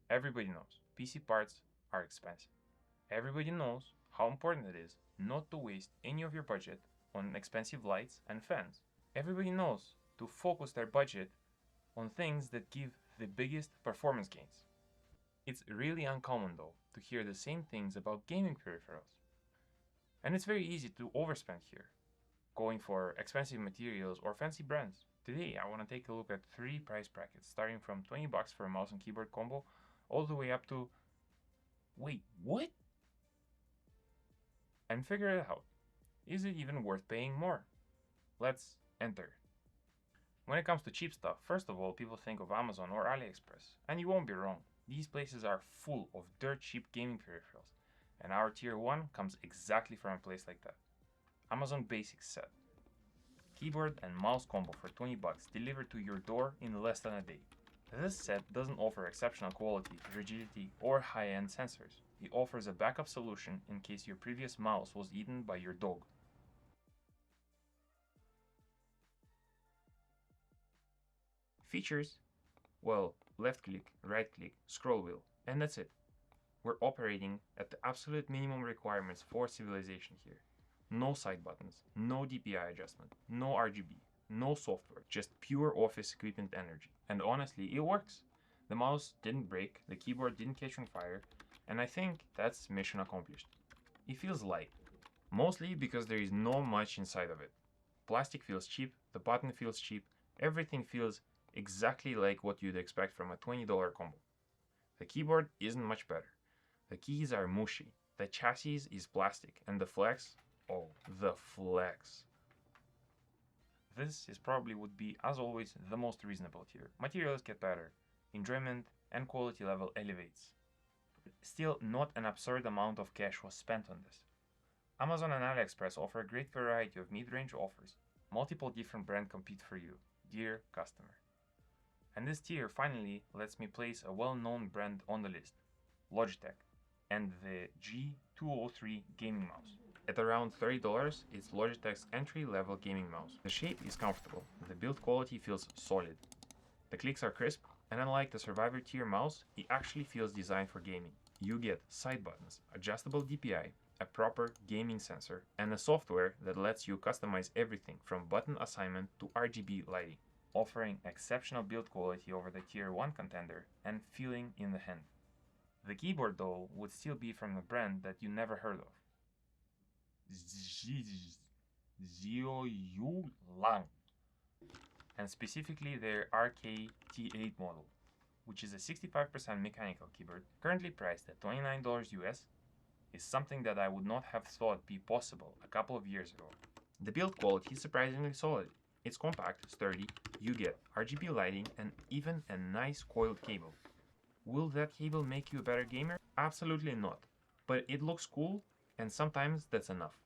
Everybody knows PC parts are expensive. Everybody knows how important it is not to waste any of your budget on expensive lights and fans. Everybody knows to focus their budget on things that give the biggest performance gains. It's really uncommon though to hear the same things about gaming peripherals. And it's very easy to overspend here, going for expensive materials or fancy brands. Today I want to take a look at 3 price brackets starting from $20 for a mouse and keyboard combo all the way up to, wait, what? And figure it out. Is it even worth paying more? Let's enter. When it comes to cheap stuff, first of all, people think of Amazon or AliExpress, and you won't be wrong. These places are full of dirt cheap gaming peripherals, and our tier 1 comes exactly from a place like that. Amazon Basics set. Keyboard and mouse combo for $20 delivered to your door in less than a day. This set doesn't offer exceptional quality, rigidity, or high-end sensors. It offers a backup solution in case your previous mouse was eaten by your dog. Features? Well, left click, right click, scroll wheel, and that's it. We're operating at the absolute minimum requirements for civilization here. No side buttons, no DPI adjustment, no RGB, no software, just pure office equipment energy. And honestly, it works. The mouse didn't break, the keyboard didn't catch on fire, and I think that's mission accomplished. It feels light, mostly because there is not much inside of it. Plastic feels cheap, the button feels cheap, everything feels exactly like what you'd expect from a $20 combo. The keyboard isn't much better. The keys are mushy, the chassis is plastic, and the flex, oh, the flex. This is probably would be, as always, the most reasonable tier. Materials get better, enjoyment and quality level elevates. Still, not an absurd amount of cash was spent on this. Amazon and AliExpress offer a great variety of mid-range offers. Multiple different brands compete for you, dear customer. And this tier finally lets me place a well-known brand on the list, Logitech, and the G203 gaming mouse. At around $30, it's Logitech's entry-level gaming mouse. The shape is comfortable, the build quality feels solid. The clicks are crisp, and unlike the Survivor tier mouse, it actually feels designed for gaming. You get side buttons, adjustable DPI, a proper gaming sensor, and a software that lets you customize everything from button assignment to RGB lighting, offering exceptional build quality over the tier 1 contender and feeling in the hand. The keyboard though would still be from a brand that you never heard of. ZIYOU, and specifically their RK-T8 model, which is a 65% mechanical keyboard, currently priced at $29 US, is something that I would not have thought be possible a couple of years ago. The build quality is surprisingly solid. It's compact, sturdy, you get RGB lighting and even a nice coiled cable. Will that cable make you a better gamer? Absolutely not, but it looks cool and sometimes that's enough.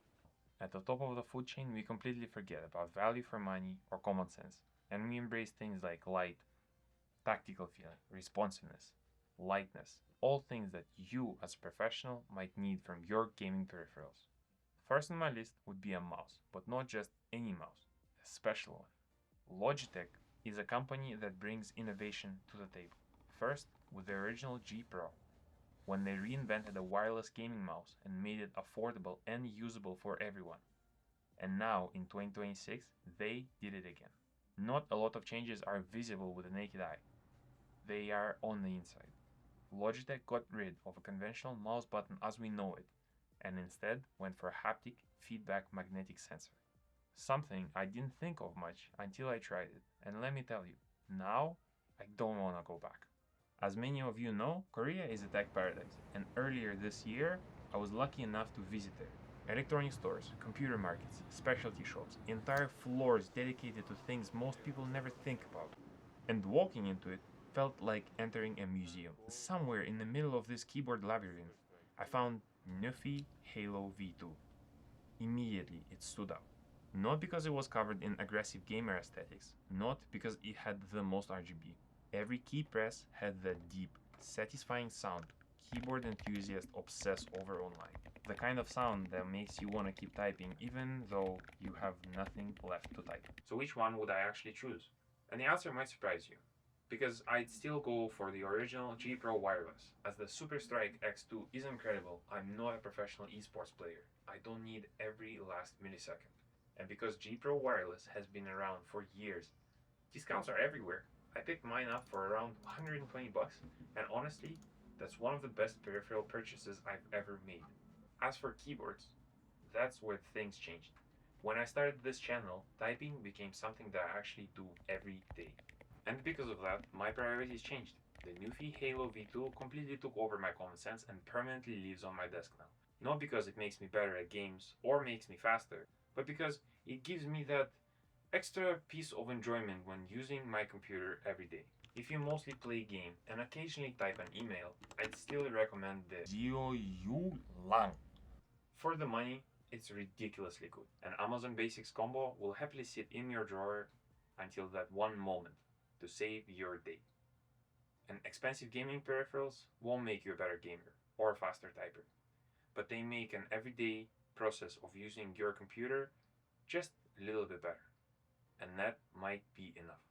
At the top of the food chain, we completely forget about value for money or common sense, and we embrace things like light, tactical feeling, responsiveness, lightness, all things that you as a professional might need from your gaming peripherals. First on my list would be a mouse, but not just any mouse, a special one. Logitech is a company that brings innovation to the table. First, with the original G Pro, when they reinvented a wireless gaming mouse and made it affordable and usable for everyone. And now, in 2026, they did it again. Not a lot of changes are visible with the naked eye. They are on the inside. Logitech got rid of a conventional mouse button as we know it, and instead went for a haptic feedback magnetic sensor. Something I didn't think of much until I tried it, and let me tell you, now I don't want to go back. As many of you know, Korea is a tech paradise, and earlier this year, I was lucky enough to visit there. Electronic stores, computer markets, specialty shops, entire floors dedicated to things most people never think about. And walking into it felt like entering a museum. Somewhere in the middle of this keyboard labyrinth, I found Nuphy Halo V2. Immediately, it stood out. Not because it was covered in aggressive gamer aesthetics, not because it had the most RGB. Every key press had that deep, satisfying sound keyboard enthusiasts obsess over online. The kind of sound that makes you want to keep typing even though you have nothing left to type. So which one would I actually choose? And the answer might surprise you. because I'd still go for the original G Pro Wireless. As the Superlight X2 is incredible, I'm not a professional esports player. I don't need every last millisecond. And because G Pro Wireless has been around for years, discounts are everywhere. I picked mine up for around 120 bucks, and honestly, that's one of the best peripheral purchases I've ever made. As for keyboards, that's where things changed. When I started this channel, typing became something that I actually do every day. And because of that, my priorities changed. The Nuphy Halo V2 completely took over my common sense and permanently lives on my desk now. Not because it makes me better at games or makes me faster, but because it gives me that extra piece of enjoyment when using my computer every day. If you mostly play game and occasionally type an email, I'd still recommend the ZIYOU. For the money, it's ridiculously good. An Amazon Basics combo will happily sit in your drawer until that one moment to save your day. And expensive gaming peripherals won't make you a better gamer or a faster typer, but they make an everyday process of using your computer just a little bit better. And that might be enough.